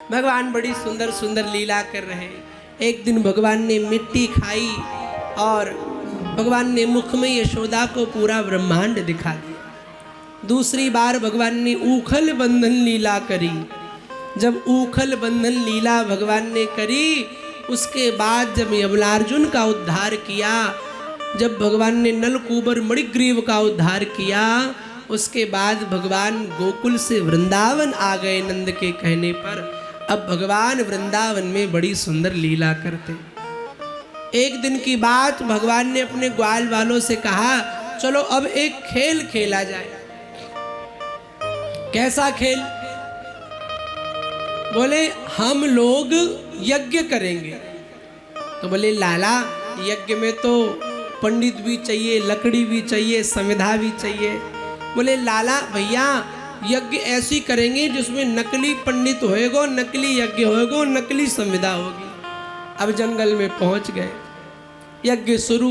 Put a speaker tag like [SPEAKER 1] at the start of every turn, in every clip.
[SPEAKER 1] भगवान बड़ी सुंदर सुंदर लीला कर रहे हैं। एक दिन भगवान ने मिट्टी खाई और भगवान ने मुख में यशोदा को पूरा ब्रह्मांड दिखा दिया। दूसरी बार भगवान ने ऊखल बंधन लीला करी। जब ऊखल बंधन लीला भगवान ने करी, उसके बाद जब यमलार्जुन का उद्धार किया, जब भगवान ने नलकूबर मणिग्रीव का उद्धार किया, उसके बाद भगवान गोकुल से वृंदावन आ गए नंद के कहने पर। अब भगवान वृंदावन में बड़ी सुंदर लीला करते। एक दिन की बात, भगवान ने अपने ग्वाल वालों से कहा, चलो अब एक खेल खेला जाए। कैसा खेल? बोले हम लोग यज्ञ करेंगे। तो बोले लाला, यज्ञ में तो पंडित भी चाहिए, लकड़ी भी चाहिए, संविधा भी चाहिए। बोले लाला भैया, यज्ञ ऐसी करेंगे जिसमें नकली पंडित होएगो, नकली यज्ञ होएगो, नकली संविधा होगी। अब जंगल में पहुंच गए, यज्ञ शुरू,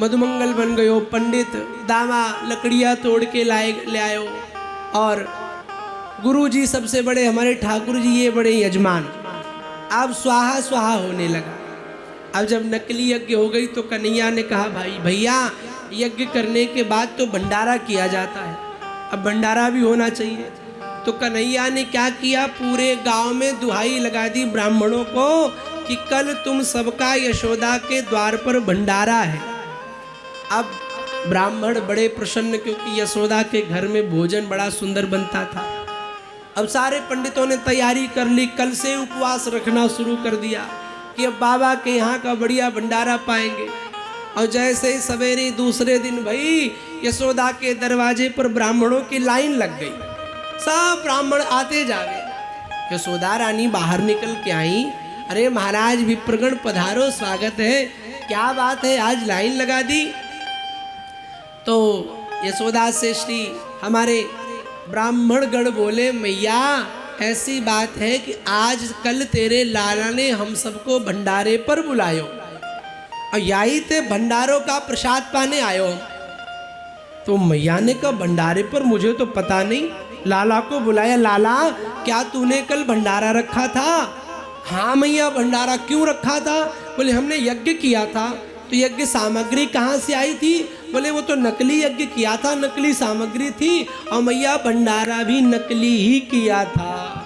[SPEAKER 1] मधुमंगल बन गयो, पंडित दामा लकड़ियां तोड़ के ले आयो, और गुरु जी सबसे बड़े हमारे ठाकुर जी, ये बड़े यजमान। अब स्वाहा स्वाहा होने लगा। अब जब नकली यज्ञ हो गई तो कन्हैया ने कहा, भाई भैया यज्ञ करने के बाद तो भंडारा किया जाता है, अब भंडारा भी होना चाहिए। तो कन्हैया ने क्या किया, पूरे गांव में दुहाई लगा दी ब्राह्मणों को कि कल तुम सबका यशोदा के द्वार पर भंडारा है। अब ब्राह्मण बड़े प्रसन्न, क्योंकि यशोदा के घर में भोजन बड़ा सुंदर बनता था। अब सारे पंडितों ने तैयारी कर ली, कल से उपवास रखना शुरू कर दिया कि अब बाबा के यहाँ का बढ़िया भंडारा पाएंगे। और जैसे ही सवेरे दूसरे दिन भाई, यशोदा के दरवाजे पर ब्राह्मणों की लाइन लग गई। सब ब्राह्मण आते जावे। यशोदा रानी बाहर निकल के आई, अरे महाराज विप्रगण पधारो, स्वागत है, क्या बात है आज लाइन लगा दी? तो यशोदा से श्री हमारे ब्राह्मण गण बोले, मैया ऐसी बात है कि आज कल तेरे लाला ने हम सबको भंडारे पर बुलायो, और यही ते भंडारों का प्रसाद पाने आयो। तो मैया ने कहा, भंडारे पर मुझे तो पता नहीं, लाला को बुलाया। लाला क्या तूने कल भंडारा रखा था? हाँ मैया, भंडारा क्यों रखा था? बोले हमने यज्ञ किया था। तो यज्ञ सामग्री कहाँ से आई थी? बोले वो तो नकली यज्ञ किया था, नकली सामग्री थी, और मैया भंडारा भी नकली ही किया था।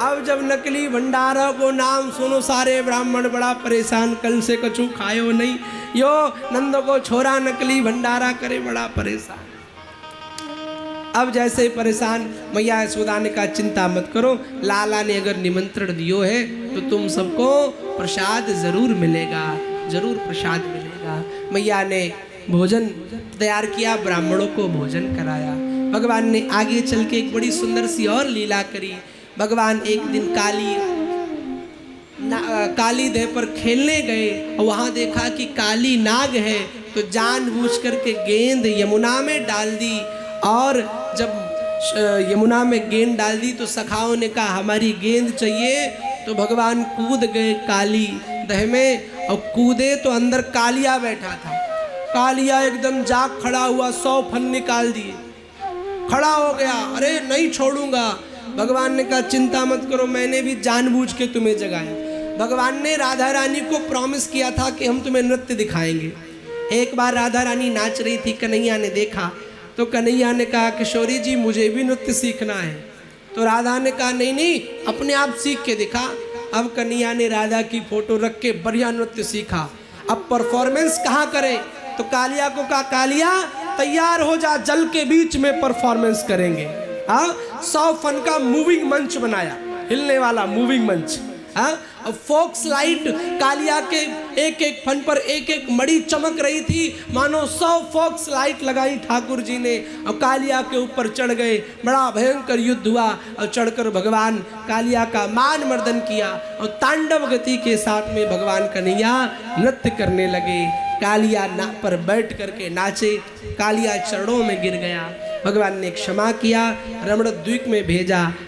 [SPEAKER 1] अब जब नकली भंडारा को नाम सुनो, सारे ब्राह्मण बड़ा परेशान, कल से कछु खायो नहीं, यो नंद को छोरा नकली भंडारा करे, बड़ा परेशान। अब जैसे परेशान, मैया यशोदा ने कहा, चिंता मत करो, लाला ने अगर निमंत्रण दियो है तो तुम सबको प्रसाद जरूर मिलेगा, जरूर प्रसाद मिलेगा। मैया ने भोजन तैयार किया, ब्राह्मणों को भोजन कराया। भगवान ने आगे चल के एक बड़ी सुंदर सी और लीला करी। भगवान एक दिन काली देह पर खेलने गए, और वहाँ देखा कि काली नाग है, तो जानबूझ करके गेंद यमुना में डाल दी। और जब यमुना में गेंद डाल दी तो सखाओं ने कहा, हमारी गेंद चाहिए। तो भगवान कूद गए काली दह में, और कूदे तो अंदर कालिया बैठा था। कालिया एकदम जाग खड़ा हुआ, 100 फन निकाल दिए, खड़ा हो गया, अरे नहीं छोड़ूंगा। भगवान ने कहा, चिंता मत करो, मैंने भी जानबूझ के तुम्हें जगाया। भगवान ने राधा रानी को प्रॉमिस किया था कि हम तुम्हें नृत्य दिखाएंगे। एक बार राधा रानी नाच रही थी, कन्हैया ने देखा, तो कन्हैया ने कहा, किशोरी जी मुझे भी नृत्य सीखना है। तो राधा ने कहा, नहीं नहीं, अपने आप सीख के दिखा। अब कन्हैया ने राधा की फोटो रख के बढ़िया नृत्य सीखा। अब परफॉर्मेंस कहाँ करे? तो कालिया को कहा, कालिया तैयार हो जा, जल के बीच में परफॉर्मेंस करेंगे। 100 फन का मूविंग मंच बनाया, हिलने वाला मूविंग मंच। और फोक्स लाइट, कालिया के एक एक फन पर एक एक मणि चमक रही थी, मानो 100 फोक्स लाइट लगाई ठाकुर जी ने, और कालिया के ऊपर चढ़ गए। बड़ा भयंकर युद्ध हुआ, और चढ़कर भगवान कालिया का मान मर्दन किया, और तांडव गति के साथ में भगवान कन्हैया नृत्य करने लगे। कालिया पर बैठ करके नाचे, कालिया चरणों में गिर गया। भगवान ने क्षमा किया, रमण द्वीप में भेजा।